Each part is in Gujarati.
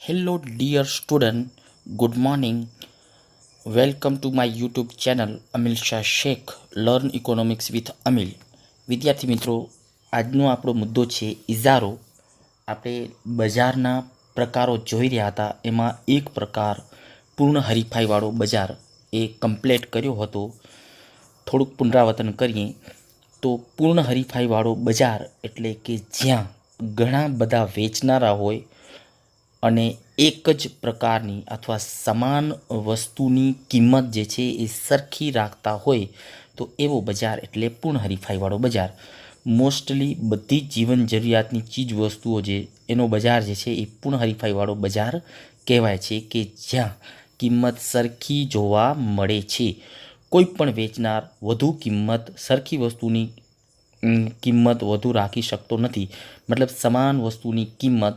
Hello, dear student. Good morning. Welcome to my YouTube channel, Amil Shah Sheikh. Learn Economics with Amil. વિદ્યાર્થી મિત્રો, આજનો આપણો મુદ્દો છે ઇજારો. આપણે બજારના પ્રકારો જોઈ રહ્યા હતા. એમાં એક પ્રકાર પૂર્ણ હરીફાઈવાળો બજાર એ કમ્પ્લીટ કર્યો હતો. થોડુંક પુનરાવર્તન કરીએ તો પૂર્ણ હરીફાઈવાળો બજાર એટલે કે જ્યાં ઘણા બધા વેચનારા હોય અને એક જ પ્રકારની અથવા સમાન વસ્તુની કિંમત જે છે એ સરખી રાખતા હોય તો એવો બજાર એટલે પૂર્ણ હરીફાઈવાળો બજાર. મોસ્ટલી બધી જ જીવન જરૂરિયાતની ચીજ વસ્તુઓ જે એનો બજાર જે છે એ પૂર્ણ હરીફાઈવાળો બજાર કહેવાય છે, કે જ્યાં કિંમત સરખી જોવા મળે છે. કોઈ પણ વેચનાર વધુ કિંમત સરખી વસ્તુની કિંમત વધુ રાખી શકતો નથી. મતલબ સમાન વસ્તુની કિંમત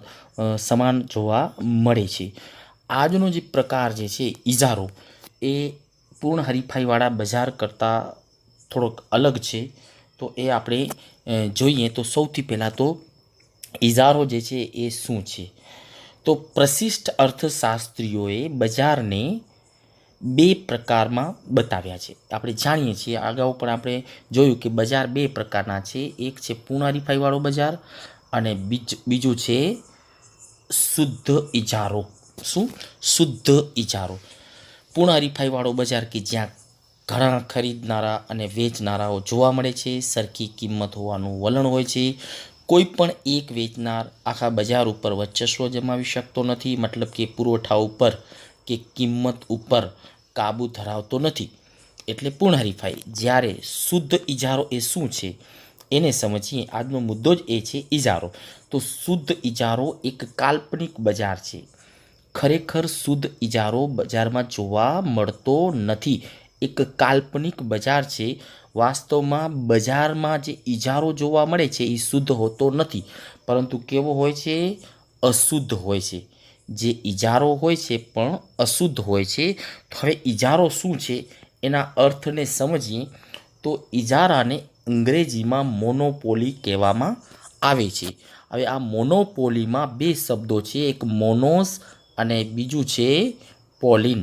સમાન જોવા મળે છે. આજનો જે પ્રકાર જે છે ઇજારો એ પૂર્ણ હરીફાઈવાળા બજાર કરતાં થોડોક અલગ છે. તો એ આપણે જોઈએ તો સૌથી પહેલાં તો ઇજારો જે છે એ શું છે. તો પ્રશિષ્ટ અર્થશાસ્ત્રીઓએ બજારને બે પ્રકારમાં બતાવ્યા છે. આપણે જાણીએ છીએ, અગાઉ પણ આપણે જોયું કે બજાર બે પ્રકારના છે. એક છે પૂર્ણ હરીફાઈવાળો બજાર અને બીજું છે શુદ્ધ ઇજારો. શું? શુદ્ધ ઇજારો. પૂર્ણ હરીફાઈવાળો બજાર કે જ્યાં ઘણા ખરીદનારા અને વેચનારાઓ જોવા મળે છે, સરખી કિંમત હોવાનું વલણ હોય છે. કોઈ પણ એક વેચનાર આખા બજાર ઉપર વર્ચસ્વ જમાવી શકતો નથી, મતલબ કે પુરવઠા ઉપર કે કિંમત ઉપર કાબુ ધરાવતો નથી, એટલે પૂર્ણ હરીફાઈ. જ્યારે શુદ્ધ ઇજારો એ શું છે એને સમજીએ. આજનો મુદ્દો જ એ છે ઇજારો. તો શુદ્ધ ઇજારો એક કાલ્પનિક બજાર છે. ખરેખર શુદ્ધ ઇજારો બજારમાં જોવા મળતો નથી. એક કાલ્પનિક બજાર છે. વાસ્તવમાં બજારમાં જે ઇજારો જોવા મળે છે એ શુદ્ધ હોતો નથી, પરંતુ કેવો હોય છે? અશુદ્ધ હોય છે. જે ઇજારો હોય છે પણ અશુદ્ધ હોય છે. તો હવે ઇજારો શું છે એના અર્થને સમજીએ. તો ઇજારાને અંગ્રેજીમાં મોનોપોલી કહેવામાં આવે છે. હવે આ મોનોપોલીમાં બે શબ્દો છે, એક મોનોસ અને બીજું છે પોલિન.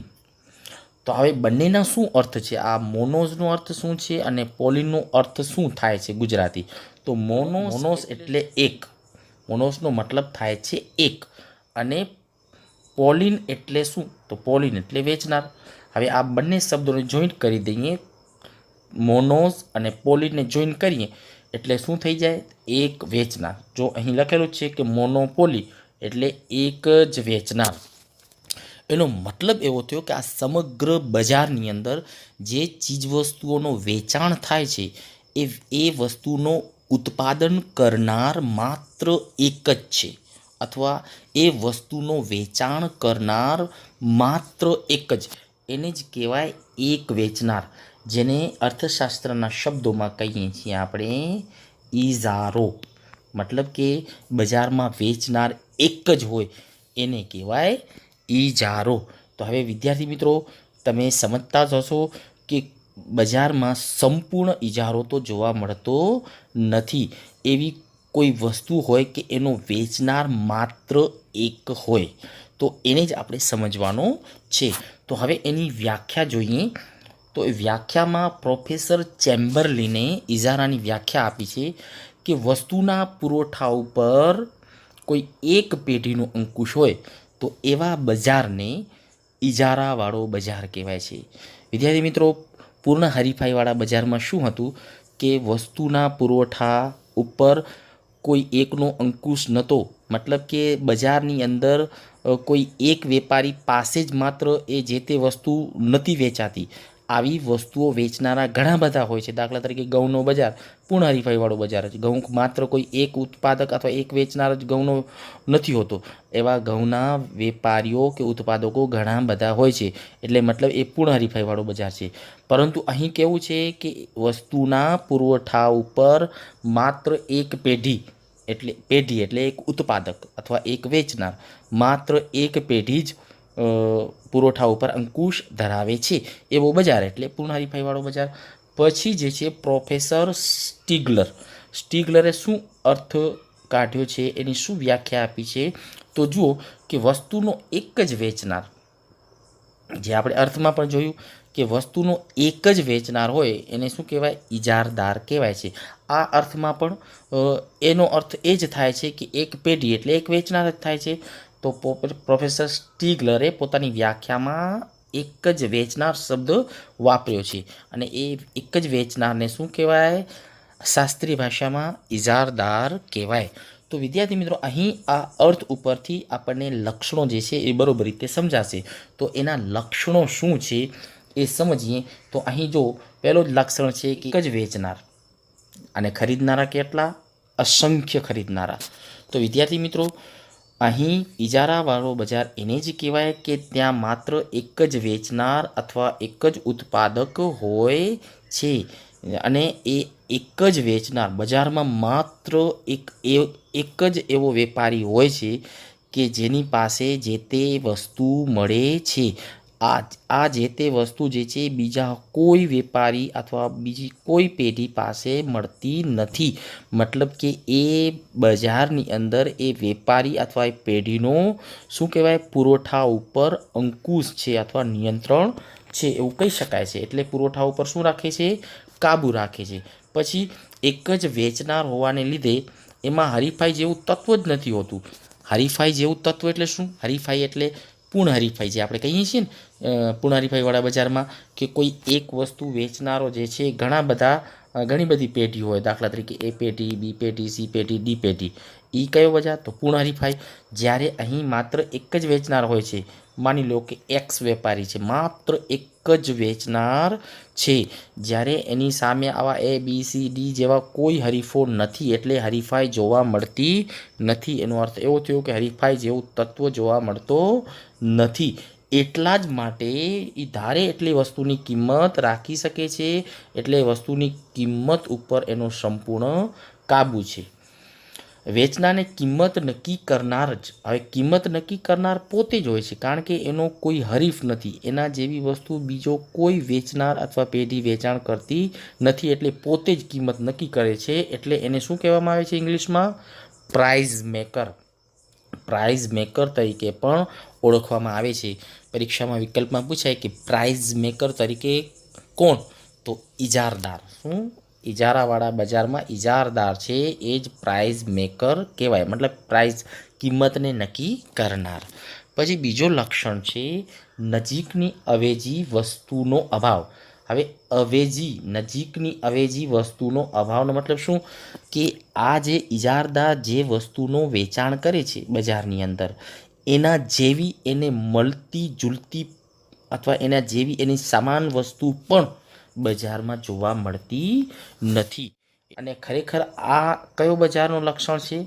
તો હવે બંનેના શું અર્થ છે? આ મોનોઝનો અર્થ શું છે અને પોલિનનો અર્થ શું થાય છે ગુજરાતી? તો મોનોસ એટલે એક. મોનોસનો મતલબ થાય છે એક. અને પોલિન એટલે શું? તો પોલિન એટલે વેચનાર. હવે આ બંને શબ્દોને જોઈન્ટ કરી દઈએ. મોનોસ અને પોલિનને જોઈન્ટ કરીએ એટલે શું થઈ જાય? એક વેચનાર. જો અહીં લખેલું છે કે મોનોપોલી એટલે એક જ વેચનાર. એનો મતલબ એવો થયો કે આ સમગ્ર બજારની અંદર જે ચીજવસ્તુઓનું વેચાણ થાય છે એ વસ્તુનો ઉત્પાદન કરનાર માત્ર એક જ છે, અથવા એ વસ્તુનો વેચાણ કરનાર માત્ર એક જ. એને જ કહેવાય એક વેચનાર, જેને અર્થશાસ્ત્રના શબ્દોમાં કહીએ છીએ આપણે ઇજારો. મતલબ કે બજારમાં વેચનાર એક જ હોય એને કહેવાય ઇજારો. તો હવે વિદ્યાર્થી મિત્રો, તમે સમજતા જ હશો કે બજારમાં સંપૂર્ણ ઇજારો તો જોવા મળતો નથી. એવી કોઈ વસ્તુ હોય કે એનો વેચનાર માત્ર એક હોય, તો એને જ આપણે સમજવાનો છે. તો હવે એની વ્યાખ્યા જોઈએ. તો એ વ્યાખ્યામાં પ્રોફેસર ચેમ્બરલિને ઇજારાની વ્યાખ્યા આપી છે કે વસ્તુના પુરવઠા ઉપર કોઈ એક પેઢીનો અંકુશ હોય તો એવા બજારને ઇજારાવાળો બજાર કહેવાય છે. વિદ્યાર્થી મિત્રો, પૂર્ણ હરીફાઈવાળા બજારમાં શું હતું કે વસ્તુના પુરવઠા ઉપર કોઈ એકનો અંકુશ નહોતો. મતલબ કે બજારની અંદર કોઈ એક વેપારી પાસે જ માત્ર એ જે તે વસ્તુ નથી વેચાતી. આવી વસ્તુઓ વેચનારા ઘણા બધા હોય છે. દાખલા તરીકે ઘઉંનો બજાર પૂર્ણ હરીફાઈવાળો બજાર છે. ઘઉં માત્ર કોઈ એક ઉત્પાદક અથવા એક વેચનાર જ ઘઉંનો નથી હોતો. એવા ઘઉંના વેપારીઓ કે ઉત્પાદકો ઘણા બધા હોય છે. એટલે મતલબ એ પૂર્ણ હરીફાઈવાળો બજાર છે. પરંતુ અહીં કેવું છે કે વસ્તુના પુરવઠા ઉપર માત્ર એક પેઢી એટલે એક ઉત્પાદક અથવા એક વેચનાર માત્ર એક પેઢી જ પુરવઠા ઉપર અંકુશ ધરાવે છે એવો બજાર એટલે પૂર્ણ હરીફાઈવાળો બજાર. પછી જે છે પ્રોફેસર સ્ટીગલરે શું અર્થ કાઢ્યો છે, એની શું વ્યાખ્યા આપી છે? તો જુઓ કે વસ્તુનો એક જ વેચનાર, જે આપણે અર્થમાં પણ જોયું કે વસ્તુનો એક જ વેચનાર હોય એને શું કહેવાય? ઇજારદાર કહેવાય છે. આ અર્થમાં પણ એનો અર્થ એ જ થાય છે કે એક પેઢી એટલે એક વેચનાર જ થાય છે. તો પ્રોફેસર સ્ટીગલરે પોતાની વ્યાખ્યામાં એક જ વેચનાર શબ્દ વાપર્યો છે, અને એ એક જ વેચનારને શું કહેવાય? શાસ્ત્રીય ભાષામાં ઇજારદાર કહેવાય. તો વિદ્યાર્થી મિત્રો, અહીં આ અર્થ ઉપરથી આપણને લક્ષણો જે છે એ બરોબર રીતે સમજાશે. તો એના લક્ષણો શું છે એ સમજીએ. તો અહીં જો પહેલો જ લક્ષણ છે કે એક જ વેચનાર, અને ખરીદનારા કેટલા? અસંખ્ય ખરીદનારા. તો વિદ્યાર્થી મિત્રો, અહીં ઇજારાવાળો બજાર એને જ કહેવાય કે ત્યાં માત્ર એક જ વેચનાર અથવા એક જ ઉત્પાદક હોય છે, અને એ એક જ વેચનાર બજારમાં માત્ર એક જ એવો વેપારી હોય છે કે જેની પાસે જે તે વસ્તુ મળે છે. આ જે તે વસ્તુ જે છે બીજા કોઈ વેપારી અથવા બીજી કોઈ પેઢી પાસે મળતી નથી. મતલબ કે એ બજારની અંદર એ વેપારી અથવા એ પેઢીનો શું કહેવાય? પુરવઠા ઉપર અંકુશ છે અથવા નિયંત્રણ છે એવું કહી શકાય છે. એટલે પુરવઠા ઉપર શું રાખે છે? કાબૂ રાખે છે. પછી એક જ વેચનાર હોવાને લીધે એમાં હરીફાઈ જેવું તત્વ જ નથી હોતું. હરીફાઈ જેવું તત્વ એટલે શું? હરીફાઈ એટલે પૂર્ણ હરીફાઈ, જે આપણે કહીએ છીએ ને પૂર્ણ હરીફાઈવાળા બજારમાં, કે કોઈ એક વસ્તુ વેચનારો જે છે ઘણી બધી પેઢી હોય. દાખલા તરીકે એ પેઢી, બી પેઢી, સી પેઢી, ડી પેઢી. એ કયો બજાર? તો પૂર્ણ હરીફાઈ. જ્યારે અહીં માત્ર એક જ વેચનાર હોય છે. માની લો કે એક્સ વેપારી છે, માત્ર એક જ વેચનાર છે. જ્યારે એની સામે આવા એ, બી, સી, ડી જેવા કોઈ હરીફો નથી, એટલે હરીફાઈ જોવા મળતી નથી. એનો અર્થ એવો થયો કે હરીફાઈ જેવું તત્વ જોવા મળતો નથી. એટલા જ માટે એ ધારે એટલી વસ્તુની કિંમત રાખી શકે છે, એટલે વસ્તુની કિંમત ઉપર એનો સંપૂર્ણ કાબૂ છે. વેચનારને કિંમત નક્કી કરનાર જ, હવે કિંમત નક્કી કરનાર પોતે જ હોય છે, કારણ કે એનો કોઈ હરીફ નથી. એના જેવી વસ્તુ બીજો કોઈ વેચનાર અથવા પેઢી વેચાણ કરતી નથી, એટલે પોતે જ કિંમત નક્કી કરે છે. એટલે એને શું કહેવામાં આવે છે ઇંગ્લિશમાં? Price maker. પ્રાઇઝ મેકર તરીકે પણ ઓળખવામાં આવે છે. પરીક્ષામાં વિકલ્પમાં પૂછાય કે પ્રાઇઝ મેકર તરીકે કોણ? તો ઇજારદાર. શું? ઇજારાવાળા બજારમાં ઇજારદાર છે એ જ પ્રાઇઝ મેકર કહેવાય, મતલબ પ્રાઇઝ, કિંમતને નક્કી કરનાર. પછી બીજો લક્ષણ છે નજીકની અવેજી વસ્તુનો અભાવ. હવે અવેજી, નજીકની અવેજી વસ્તુનો અભાવનો મતલબ શું? કે આ જે ઇજારદાર જે વસ્તુનું વેચાણ કરે છે બજારની અંદર, એના જેવી એને મળતી જુલતી અથવા એના જેવી એની સમાન વસ્તુ પણ બજારમાં જોવા મળતી નથી. અને ખરેખર આ કયો બજારનું લક્ષણ છે?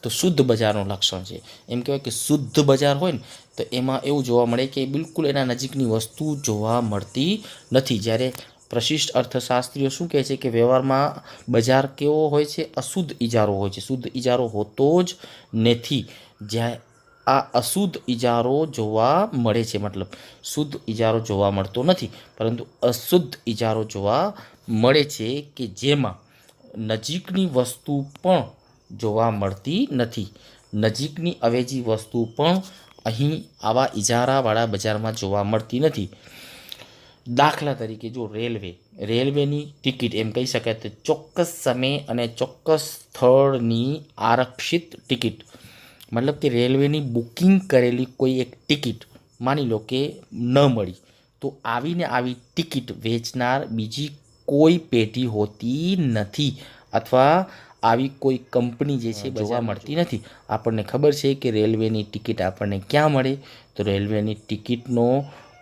તો શુદ્ધ બજારનું લક્ષણ છે. એમ કહેવાય કે શુદ્ધ બજાર હોય ને તો એમાં એવું જોવા મળે કે બિલકુલ એના નજીકની વસ્તુ જોવા મળતી નથી. જ્યારે પ્રશિષ્ટ અર્થશાસ્ત્રીઓ શું કહે છે કે વ્યવહારમાં બજાર કેવો હોય છે? અશુદ્ધ ઇજારો હોય છે. શુદ્ધ ઇજારો હોતો જ નથી. જ્યાં આ અશુદ્ધ ઇજારો જોવા મળે છે, મતલબ શુદ્ધ ઇજારો જોવા મળતો નથી, પરંતુ અશુદ્ધ ઇજારો જોવા મળે છે કે જેમાં નજીકની વસ્તુ પણ જોવા મળતી નથી. નજીકની અવેજી વસ્તુ પણ અહીં આવા ઇજારાવાળા બજારમાં જોવા મળતી નથી. દાખલા તરીકે જો રેલવેની ટિકિટ, એમ કહી શકાય તો ચોક્કસ સમય અને ચોક્કસ સ્થળની આરક્ષિત ટિકિટ, મતલબ કે રેલવેની બુકિંગ કરેલી કોઈ એક ટિકિટ માની લો કે ન મળી, તો આવીને આવી ટિકિટ વેચનાર બીજી કોઈ પેઢી હોતી નથી, અથવા આવી કોઈ કંપની જે છે જોવા મળતી નથી. આપણને ખબર છે કે રેલવેની ટિકિટ આપણને ક્યાં મળે? તો રેલવેની ટિકિટનો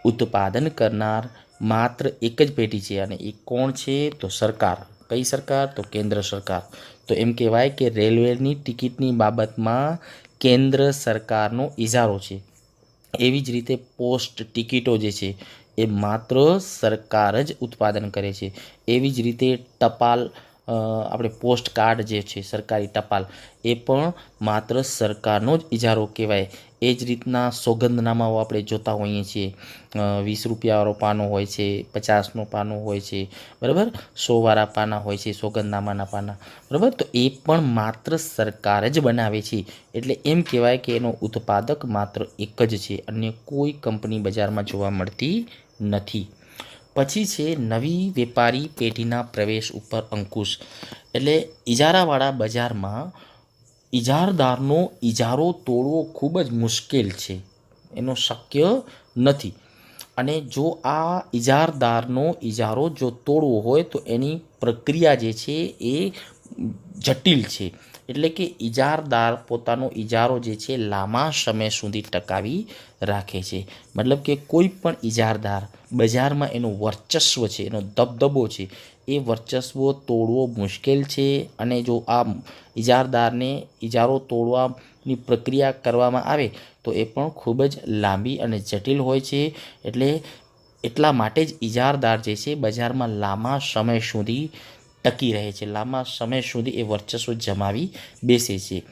ઉત્પાદન કરનાર માત્ર એક જ પેઢી છે, અને એ કોણ છે? તો સરકાર. કઈ સરકાર? તો કેન્દ્ર સરકાર. તો એમ કહેવાય કે રેલવેની ટિકિટની બાબતમાં કેન્દ્ર સરકારનો ઇજારો છે. એવી જ રીતે પોસ્ટ ટિકિટો જે છે એ માત્ર સરકાર જ ઉત્પાદન કરે છે. એવી જ રીતે ટપાલ, આપણે પોસ્ટ કાર્ડ જે છે સરકારી ટપાલ, એ પણ માત્ર સરકારનો જ ઇજારો કહેવાય. એ જ રીતના સોગંદનામાઓ આપણે જોતા હોઈએ છીએ, 20 રૂપિયાવાળો પાનો હોય છે, 50નો પાનો હોય છે, બરાબર, 100વાળા પાના હોય છે, સોગંદનામાના પાના, બરાબર. તો એ પણ માત્ર સરકાર જ બનાવે છે, એટલે એમ કહેવાય કે એનો ઉત્પાદક માત્ર એક જ છે, અન્ય કોઈ કંપની બજારમાં જોવા મળતી નથી. પછી છે નવી વેપારી પેઢીના પ્રવેશ ઉપર અંકુશ, એટલે ઇજારાવાળા બજારમાં ઇજારદારનો ઇજારો તોડવો ખૂબ જ મુશ્કેલ છે, એનો શક્ય નથી. અને જો આ ઇજારદારનો ઇજારો જો તોડવો હોય તો એની પ્રક્રિયા જે છે એ જટિલ છે. એટલે કે ઇજારદાર પોતાનો ઇજારો જે છે લાંબા સમય સુધી ટકાવી રાખે છે. મતલબ કે કોઈ પણ ઇજારદાર બજારમાં એનું વર્ચસ્વ છે, એનો દબદબો છે, એ વર્ચસ્વ તોડવો મુશ્કેલ છે. અને જો આ ઇજારદારને ઇજારો તોડવાની પ્રક્રિયા કરવામાં આવે તો એ પણ ખૂબ જ લાંબી અને જટિલ હોય છે. એટલા માટે જ ઇજારદાર જે છે બજારમાં લાંબા સમય સુધી ટકી રહે છે, લાંબા સમય સુધી એ વર્ચસ્વ જમાવી બેસે છે,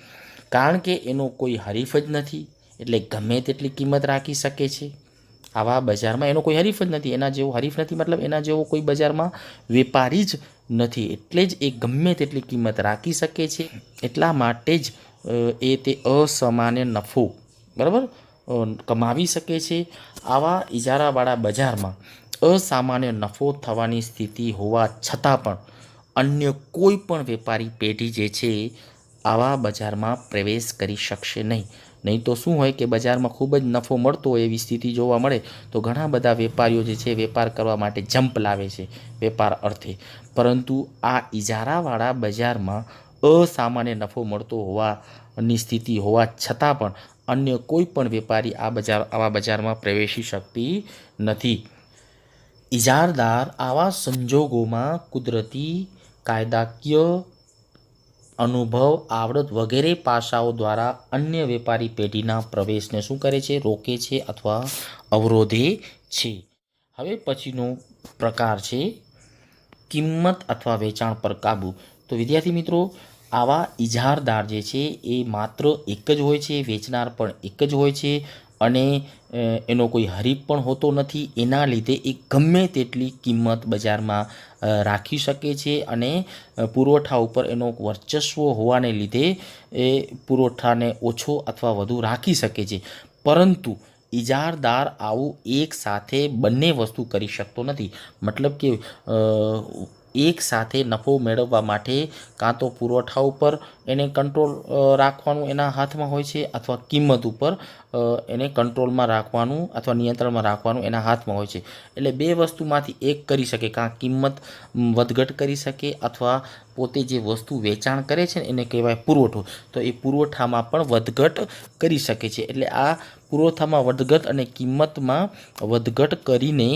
કારણ કે એનો કોઈ હરીફ જ નથી, એટલે ગમે તેટલી કિંમત રાખી શકે છે. આવા બજારમાં એનો કોઈ હરીફ જ નથી, એના જેવો હરીફ નથી, મતલબ એના જેવો કોઈ બજારમાં વેપારી જ નથી, એટલે જ એ ગમે તેટલી કિંમત રાખી શકે છે. એટલા માટે જ તે અસામાન્ય નફો, બરાબર, કમાવી શકે છે. આવા ઇજારાવાળા બજારમાં અસામાન્ય નફો થવાની સ્થિતિ હોવા છતાં પણ અન્ય કોઈ પણ વેપારી પેઢી જે છે આવા બજારમાં પ્રવેશ કરી શકશે નહીં તો શું હોય કે બજારમાં ખૂબ જ નફો મળતો હોય એવી સ્થિતિ જોવા મળે તો ઘણા બધા વેપારીઓ જે છે વેપાર કરવા માટે જંપ લાવે છે વેપાર અર્થે. પરંતુ આ ઇજારાવાળા બજારમાં અસામાન્ય નફો મળતો હોવાની સ્થિતિ હોવા છતાં પણ અન્ય કોઈ પણ વેપારી આવા બજારમાં પ્રવેશી શકતી નથી. ઇજારદાર આવા સંજોગોમાં કુદરતી, કાયદાકીય, અનુભવ, આવડત વગેરે પાસાઓ દ્વારા અન્ય વેપારી પેઢીના પ્રવેશને શું કરે છે? રોકે છે અથવા અવરોધે છે. હવે પછીનો પ્રકાર છે કિંમત અથવા વેચાણ પર કાબૂ. તો વિદ્યાર્થી મિત્રો, આવા ઇજારદાર જે છે એ માત્ર એક જ હોય છે, વેચનાર પણ એક જ હોય છે અને એનો કોઈ હરીફ પણ હોતો નથી. એના લીધે એ ગમે તેટલી કિંમત બજારમાં રાખી શકે છે અને પુરવઠા ઉપર એનો વર્ચસ્વ હોવાને લીધે એ પુરવઠાને ઓછો અથવા વધુ રાખી શકે છે. પરંતુ ઇજારદાર આવું એક સાથે બંને વસ્તુ કરી શકતો નથી. મતલબ કે એક સાથે નફો મેળવવા માટે કાં તો પુરવઠા ઉપર એને કંટ્રોલ રાખવાનું એના હાથમાં હોય છે અથવા કિંમત ઉપર એને કંટ્રોલમાં રાખવાનું અથવા નિયંત્રણમાં રાખવાનું એના હાથમાં હોય છે. એટલે બે વસ્તુમાંથી એક કરી શકે, કાં કિંમત વધઘટ કરી શકે અથવા પોતે જે વસ્તુ વેચાણ કરે છે એને કહેવાય પુરવઠો, તો એ પુરવઠામાં પણ વધઘટ કરી શકે છે. એટલે આ પુરવઠામાં વધઘટ અને કિંમતમાં વધઘટ કરીને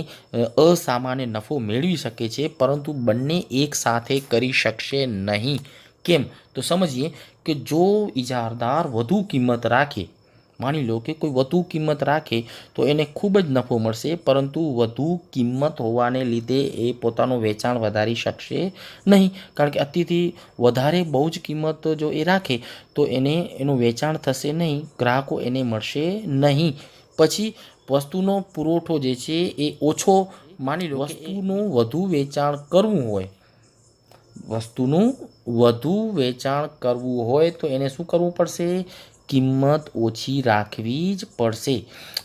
અસામાન્ય નફો મેળવી શકે છે, પરંતુ બંને એક સાથે કરી શકશે નહીં. કેમ? તો સમજીએ કે જો ઇજારદાર વધુ કિંમત રાખે, માની લો કે કોઈ વધુ કિંમત રાખે તો એને ખૂબ જ નફો મળશે, પરંતુ વધુ કિંમત હોવાને લીધે એ પોતાનું વેચાણ વધારી શકશે નહીં, કારણ કે અતિથી વધારે બહુ જ કિંમત જો એ રાખે તો એનું વેચાણ થશે નહીં, ગ્રાહકો એને મળશે નહીં. પછી વસ્તુનો પુરવઠો જે છે એ ઓછો, માની લો વસ્તુનું વધુ વેચાણ કરવું હોય તો એને શું કરવું પડશે? કિંમત ઓછી રાખવી જ પડશે.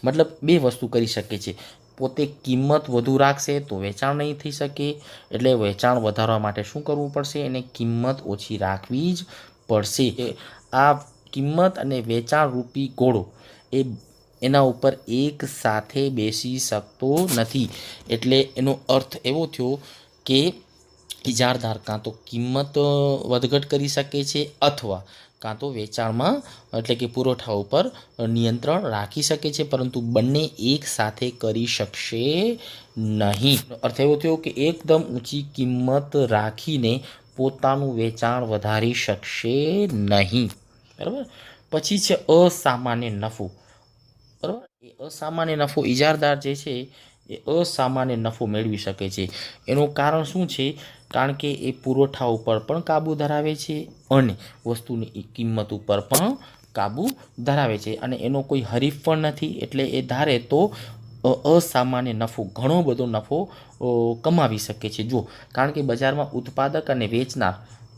મતલબ બે વસ્તુ કરી શકે છે, પોતે કિંમત વધુ રાખશે તો વેચાણ નહીં થઈ શકે, એટલે વેચાણ વધારવા માટે શું કરવું પડશે? એને કિંમત ઓછી રાખવી જ પડશે. આ કિંમત અને વેચાણ રૂપી ઘોડો એના ઉપર એક સાથે બેસી શકતો નથી. એટલે એનો અર્થ એવો થયો કે ઇજારદાર કાં તો કિંમત વધઘટ કરી શકે છે અથવા કાં તો વેચાણમાં એટલે કે પુરવઠા ઉપર નિયંત્રણ રાખી શકે છે, પરંતુ બંને એક સાથે કરી શકશે નહીં. અર્થ એવો થયો કે એકદમ ઊંચી કિંમત રાખીને પોતાનું વેચાણ વધારી શકશે નહીં. બરાબર. પછી છે અસામાન્ય નફો. બરાબર. એ અસામાન્ય નફો ઇજારદાર જે છે એ અસામાન્ય નફો મેળવી શકે છે. એનું કારણ શું છે? કારણ કે એ પુરવઠા ઉપર પણ કાબૂ ધરાવે છે અને વસ્તુની કિંમત ઉપર પણ કાબુ ધરાવે છે અને એનો કોઈ હરીફ પણ નથી, એટલે એ ધારે તો અસામાન્ય નફો, ઘણો બધો નફો કમાવી શકે છે. જો કારણ કે બજારમાં ઉત્પાદક અને વેચનાર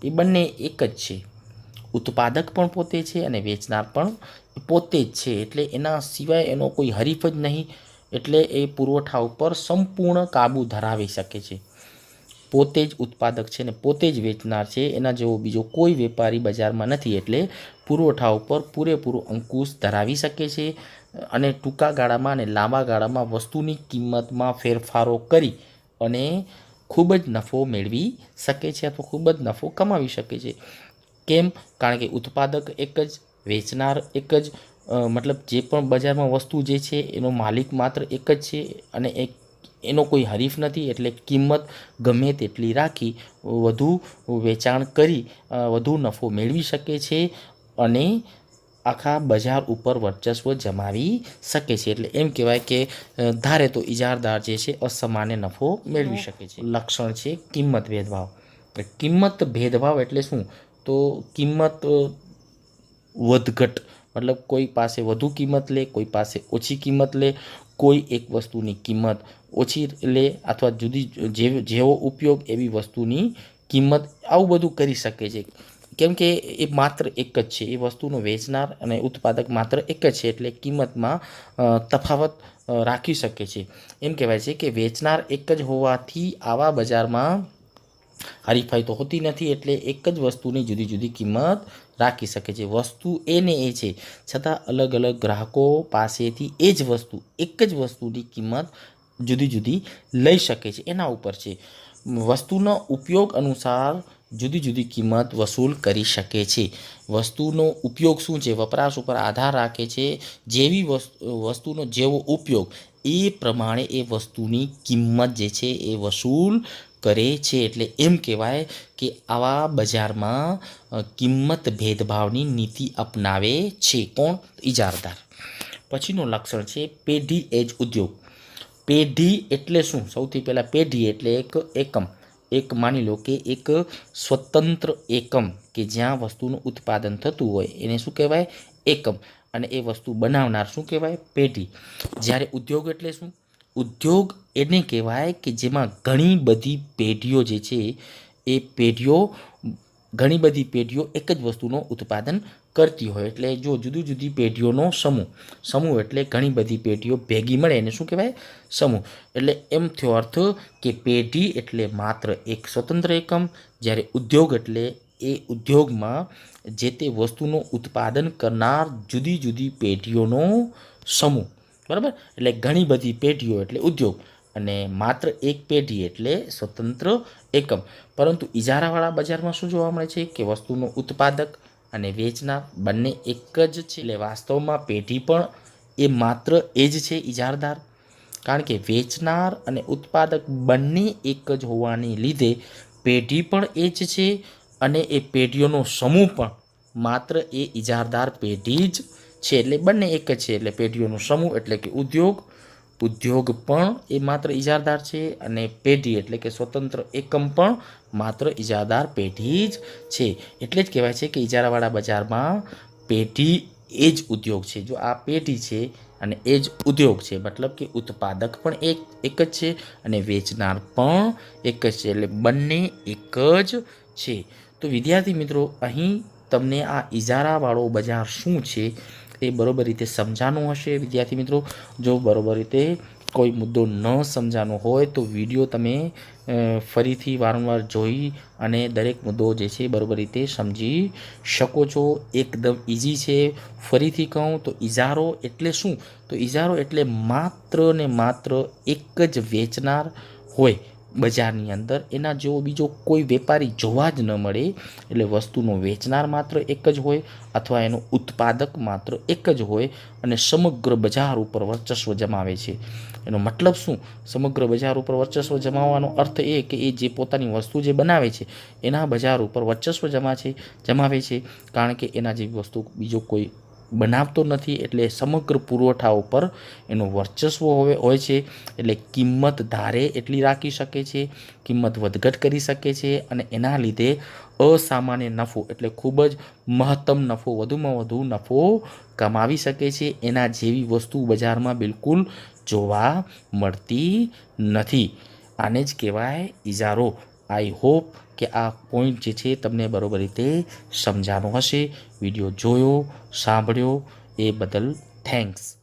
એ બંને એક જ છે. ઉત્પાદક પણ પોતે છે અને વેચનાર પણ પોતે જ છે, એટલે એના સિવાય એનો કોઈ હરીફ જ નહીં, એટલે એ પુરવઠા ઉપર સંપૂર્ણ કાબુ ધરાવી શકે છે. પોતે જ ઉત્પાદક છે ને પોતે જ વેચનાર છે, એના જેવો બીજો કોઈ વેપારી બજારમાં નથી, એટલે પુરવઠા ઉપર પૂરેપૂરો અંકુશ ધરાવી શકે છે અને ટૂંકા ગાળામાં અને લાંબા ગાળામાં વસ્તુની કિંમતમાં ફેરફારો કરી અને ખૂબ જ નફો મેળવી શકે છે અથવા ખૂબ જ નફો કમાવી શકે છે. કેમ? કારણ કે ઉત્પાદક એક જ, વેચનાર એક જ, મતલબ જે પણ બજારમાં વસ્તુ જે છે એનો માલિક માત્ર એક જ છે અને એનો કોઈ હરીફ નથી, એટલે કિંમત ગમે તેટલી રાખી વધુ વેચાણ કરી વધુ નફો મેળવી શકે છે અને આખા બજાર ઉપર વર્ચસ્વ જમાવી શકે છે. એટલે એમ કહેવાય કે ધારે તો ઇજારદાર જે છે અસામાન્ય નફો મેળવી શકે છે. લક્ષણ છે કિંમત ભેદભાવ. કિંમત ભેદભાવ એટલે શું? તો કિંમત વધઘટ, મતલબ કોઈ પાસે વધુ કિંમત લે, કોઈ પાસે ઓછી કિંમત લે, કોઈ એક વસ્તુની કિંમત ઓછી લે અથવા જેવો ઉપયોગ એવી વસ્તુની કિંમત, આવું બધું કરી શકે છે. કેમ કે એ માત્ર એક જ છે, એ વસ્તુનો વેચનાર અને ઉત્પાદક માત્ર એક જ છે, એટલે કિંમતમાં તફાવત રાખી શકે છે. એમ કહેવાય છે કે વેચનાર એક જ હોવાથી આવા બજારમાં હરીફાઈ તો હોતી નથી, એટલે એક જ વસ્તુની જુદી જુદી કિંમત રાખી શકે છે. વસ્તુ એને એ છે, છતાં અલગ અલગ ગ્રાહકો પાસેથી એ જ વસ્તુ, એક જ વસ્તુની કિંમત જુદી જુદી લઈ શકે છે. એના ઉપર છે, વસ્તુનો ઉપયોગ અનુસાર જુદી જુદી કિંમત વસૂલ કરી શકે છે. વસ્તુનો ઉપયોગ શું છે? વપરાશ ઉપર આધાર રાખે છે. જેવી વસ્તુનો જેવો ઉપયોગ એ પ્રમાણે એ વસ્તુની કિંમત જે છે એ વસૂલ કરે છે. એટલે એમ કહેવાય કે આવા બજારમાં કિંમત ભેદભાવની નીતિ અપનાવે છે. કોણ? ઇજારદાર. પછીનો લક્ષણ છે પેઢી એજ ઉદ્યોગ. પેઢી એટલે શું? સૌથી પહેલાં પેઢી એટલે એક એકમ, એક માની લો કે એક સ્વતંત્ર એકમ કે જ્યાં વસ્તુનું ઉત્પાદન થતું હોય એને શું કહેવાય? એકમ. અને એ વસ્તુ બનાવનાર શું કહેવાય? પેઢી. જ્યારે ઉદ્યોગ એટલે શું? ઉદ્યોગ એને કહેવાય કે જેમાં ઘણી બધી પેઢીઓ જે છે એ ઘણી બધી પેઢીઓ એક જ વસ્તુનું ઉત્પાદન કરતી હોય. એટલે જો જુદી જુદી પેઢીઓનો સમૂહ એટલે ઘણી બધી પેઢીઓ ભેગી મળે એને શું કહેવાય? સમૂહ. એટલે એમ થયો અર્થ કે પેઢી એટલે માત્ર એક સ્વતંત્ર એકમ, જ્યારે ઉદ્યોગ એટલે એ ઉદ્યોગમાં જે તે વસ્તુનું ઉત્પાદન કરનાર જુદી જુદી પેઢીઓનો સમૂહ. બરાબર? એટલે ઘણી બધી પેઢીઓ એટલે ઉદ્યોગ અને માત્ર એક પેઢી એટલે સ્વતંત્ર એકમ. પરંતુ ઇજારાવાળા બજારમાં શું જોવા મળે છે કે વસ્તુનો ઉત્પાદક અને વેચનાર બંને એક જ છે. એટલે વાસ્તવમાં પેઢી પણ એ માત્ર એ જ છે, ઇજારદાર. કારણ કે વેચનાર અને ઉત્પાદક બંને એક જ હોવાને લીધે પેઢી પણ એ જ છે અને એ પેઢીઓનો સમૂહ પણ માત્ર એ ઇજારદાર પેઢી જ છે. એટલે બંને એક જ છે. એટલે પેઢીઓનો સમૂહ એટલે કે ઉદ્યોગ પણ એ માત્ર ઇજારદાર છે અને પેઢી એટલે કે સ્વતંત્ર એકમ પણ માત્ર ઇજારદાર પેઢી જ છે. એટલે જ કહેવાય છે કે ઇજારાવાળા બજારમાં પેઢી એ જ ઉદ્યોગ છે. જો આ પેઢી છે અને એ જ ઉદ્યોગ છે, મતલબ કે ઉત્પાદક પણ એક જ છે અને વેચનાર પણ એક જ છે. એટલે બંને એક જ છે. તો વિદ્યાર્થી મિત્રો, અહીં તમને આ ઇજારાવાળો બજાર શું છે એ બરોબર રીતે સમજાનું હશે. વિદ્યાર્થી મિત્રો, જો બરોબર રીતે કોઈ મુદ્દો ન સમજાનો હોય તો વિડીયો તમે ફરીથી વારંવાર જોઈ અને દરેક મુદ્દો જે છે બરોબર રીતે સમજી શકો છો. એકદમ ઇઝી છે. ફરીથી કહું તો ઇજારો એટલે શું? તો ઇજારો એટલે માત્ર ને માત્ર એક જ વેચનાર હોય બજારની અંદર, એના જેવો બીજો કોઈ વેપારી જોવા જ ન મળે. એટલે વસ્તુનો વેચનાર માત્ર એક જ હોય અથવા એનો ઉત્પાદક માત્ર એક જ હોય અને સમગ્ર બજાર ઉપર વર્ચસ્વ જમાવે છે. એનો મતલબ શું? સમગ્ર બજાર ઉપર વર્ચસ્વ જમાવવાનો અર્થ એ કે એ જે પોતાની વસ્તુ જે બનાવે છે એના બજાર ઉપર વર્ચસ્વ જમાવે છે, કારણ કે એના જેવી વસ્તુ બીજો કોઈ બનાવતો નથી, એટલે સમગ્ર પુરવઠા ઉપર એનું વર્ચસ્વ હોય છે. એટલે કિંમત ધારે એટલી રાખી શકે છે, કિંમત વધઘટ કરી શકે છે અને એના લીધે અસામાન્ય નફો એટલે ખૂબ જ મહત્તમ નફો, વધુમાં વધુ નફો કમાવી શકે છે. એના જેવી વસ્તુ બજારમાં બિલકુલ જોવા મળતી નથી. આને જ કહેવાય ઇજારો. આઈ હોપ કે આ પોઈન્ટ જે છે તમને બરોબર રીતે સમજાનો હશે. વિડીયો જોયો, સાંભળ્યો એ બદલ થેન્ક્સ.